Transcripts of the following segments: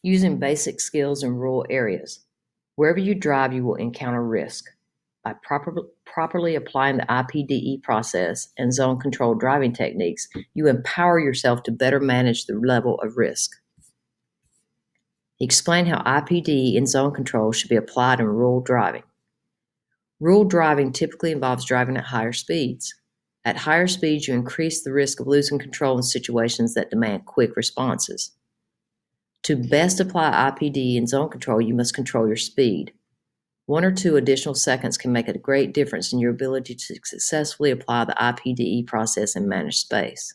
Using basic skills in rural areas. Wherever you drive, you will encounter risk. By properly applying the IPDE process and zone control driving techniques, you empower yourself to better manage the level of risk. Explain how IPDE and zone control should be applied in rural driving. Rural driving typically involves driving at higher speeds. At higher speeds, you increase the risk of losing control in situations that demand quick responses. To best apply IPDE and zone control, you must control your speed. 1 or 2 additional seconds can make a great difference in your ability to successfully apply the IPDE process and manage space.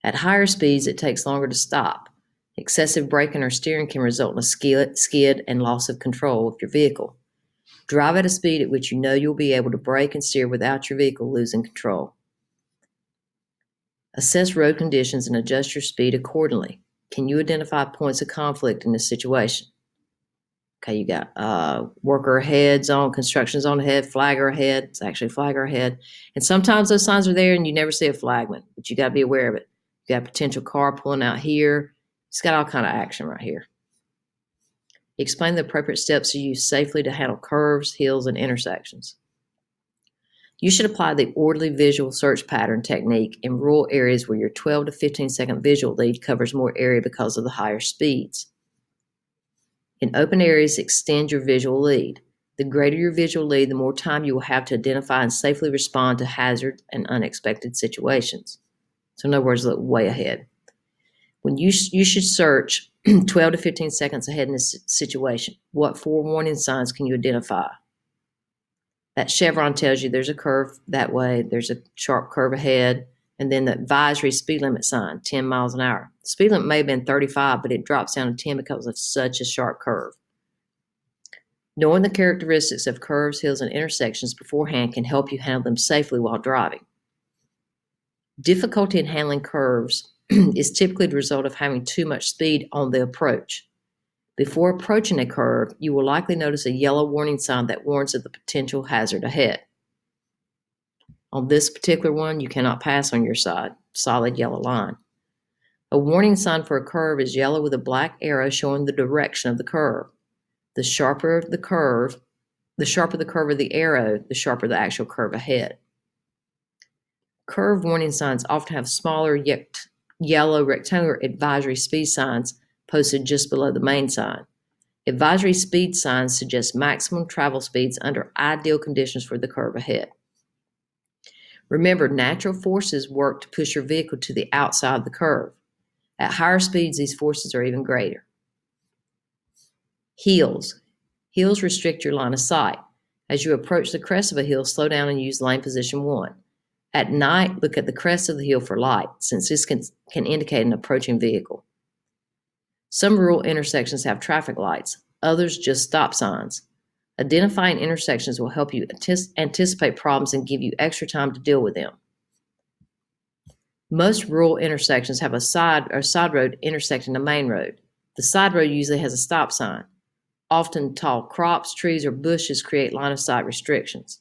At higher speeds, it takes longer to stop. Excessive braking or steering can result in a skid and loss of control of your vehicle. Drive at a speed at which you know you'll be able to brake and steer without your vehicle losing control. Assess road conditions and adjust your speed accordingly. Can you identify points of conflict in this situation? Okay, you got worker ahead, construction zone ahead, flagger ahead. It's actually flagger ahead. And sometimes those signs are there and you never see a flagman, but you got to be aware of it. You got a potential car pulling out here. It's got all kind of action right here. Explain the appropriate steps to use safely to handle curves, hills, and intersections. You should apply the orderly visual search pattern technique in rural areas where your 12 to 15 second visual lead covers more area because of the higher speeds. In open areas, extend your visual lead. The greater your visual lead, the more time you will have to identify and safely respond to hazard and unexpected situations. So in other words, look way ahead. When you should search 12 to 15 seconds ahead in this situation. What 4 warning signs can you identify? That chevron tells you there's a curve that way, there's a sharp curve ahead, and then the advisory speed limit sign, 10 miles an hour. The speed limit may have been 35, but it drops down to 10 because of such a sharp curve. Knowing the characteristics of curves, hills, and intersections beforehand can help you handle them safely while driving. Difficulty in handling curves is typically the result of having too much speed on the approach. Before approaching a curve, you will likely notice a yellow warning sign that warns of the potential hazard ahead. On this particular one, you cannot pass on your side, solid yellow line. A warning sign for a curve is yellow with a black arrow showing the direction of the curve. The sharper the curve of the arrow, the sharper the actual curve ahead. Curve warning signs often have smaller yet yellow rectangular advisory speed signs posted just below the main sign. Advisory speed signs suggest maximum travel speeds under ideal conditions for the curve ahead. Remember, natural forces work to push your vehicle to the outside of the curve. At higher speeds, these forces are even greater. Hills. Hills restrict your line of sight. As you approach the crest of a hill, slow down and use lane position 1. At night, look at the crest of the hill for light, since this can indicate an approaching vehicle. Some rural intersections have traffic lights, others just stop signs. Identifying intersections will help you anticipate problems and give you extra time to deal with them. Most rural intersections have a side road intersecting a main road. The side road usually has a stop sign. Often tall crops, trees, or bushes create line of sight restrictions.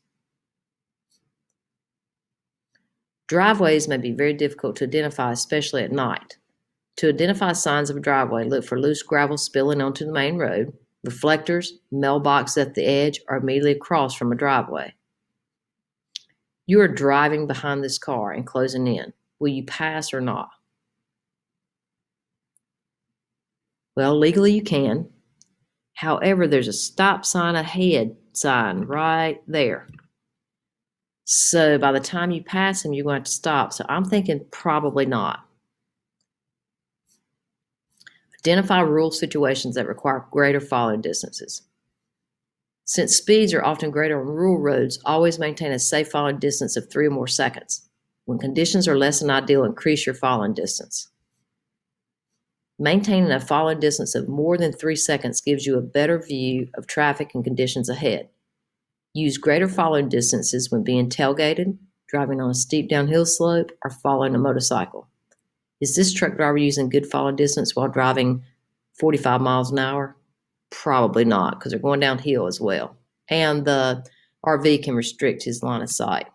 Driveways may be very difficult to identify, especially at night. To identify signs of a driveway, look for loose gravel spilling onto the main road, reflectors, mailboxes at the edge, or immediately across from a driveway. You are driving behind this car and closing in. Will you pass or not? Well, legally you can. However, there's a stop sign ahead sign right there. So by the time you pass him, you're going to have to stop. So I'm thinking probably not. Identify rural situations that require greater following distances. Since speeds are often greater on rural roads, always maintain a safe following distance of 3 or more seconds. When conditions are less than ideal, increase your following distance. Maintaining a following distance of more than 3 seconds gives you a better view of traffic and conditions ahead. Use greater following distances when being tailgated, driving on a steep downhill slope, or following a motorcycle. Is this truck driver using good following distance while driving 45 miles an hour? Probably not, because they're going downhill as well. And the RV can restrict his line of sight.